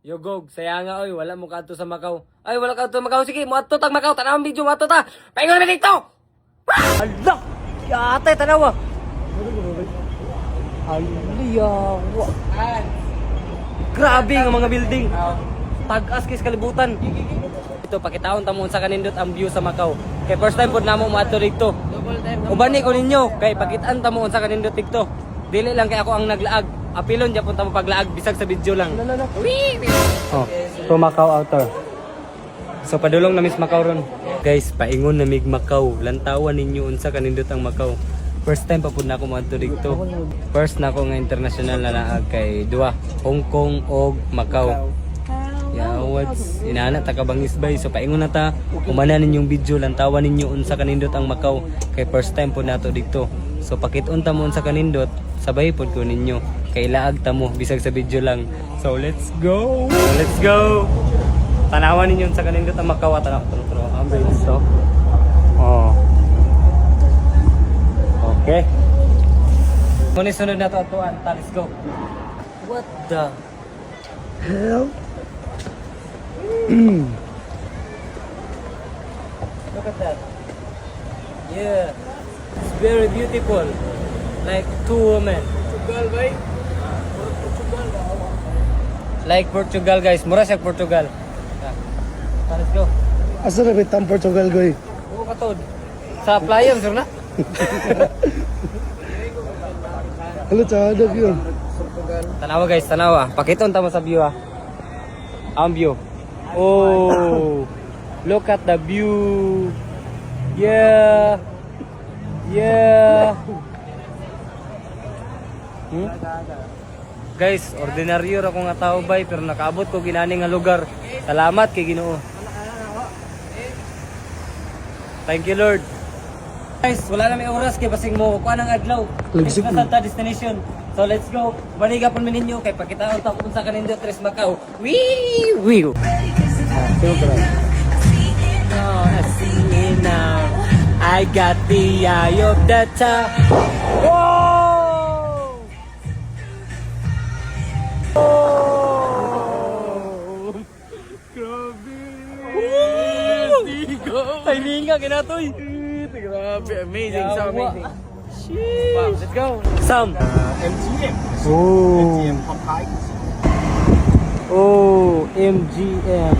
Yogog, saya nga oy, wala mo kadto sa Macau. Ay, wala kadto sa Macau. Sige, mo adto tag Macau, tanaw ang video mo adto ta. Paingon mi dito. Allah! Yate tanawa. Aliyawa. Grabe nga mga building. Tag-as kis kalibutan. Ito pakitaon ta mo sa kanindot ang view sa Macau. Kay first time pud namo moadto dito. Uban ni ko ninyo kay pakitaan ta mo sa kanindot dito. Dili lang kay ako ang naglaag. Apilon dyan punta mo paglaag, bisag sa video lang. Oh, to Macau outer. So padulong na Miss Macau ron. Guys, paingon na mig Macau. Lantawan ninyo unsa kanindot ang Macau. First time pa pud na ako moadto dito. First na ako nga international na laag kay duwa, Hong Kong og Macau. Yawads, inana ta ka bangis bay. So paingon na ta, kumana ninyong video, lantawan ninyo unsa kanindot ang Macau kay first time pud nato dito. So pakiton ta mo unsa kanindot, sabay pod ko ninyo. Kay laag ta mo bisag sa video lang. So let's go. Let's go. Tanawan ninyo sa kanindot ang Macau at tanaw. Ang brains to. Oh. Okay. Muna sunod na to atuan. Let's go. What the hell? Look at that. Yeah. It's very beautiful. Like two women. Like Portugal guys, mura siya Portugal. Let's go. Asa na bitang Portugal goy? Oo katod. Sa playa sir na. Ano tsada yun? Tanawa guys, tanawa. Pakiton tama sa view ah. Ang view. Oh. Look at the view. Yeah. Yeah. Guys, ordinaryo ra ko nga tao bay pero nakaabot ko ginani nga lugar. Salamat kay Ginoo. Thank you Lord. Guys, wala na may oras kay basing mo kuan ang adlaw. Next na sa destination. So let's go. Baliga pon mi ninyo kay pakitaon ta kung sa kanindot tres Macau. Wee wee. Oh, I see it now. I got the eye of the time. Whoa! Oh! Grabe! Timinga kinatoy! Grabe, amazing, so amazing. Sheesh! Wow, let's go. Sam! MGM. Oh! MGM Pop Hikes. Oh! MGM!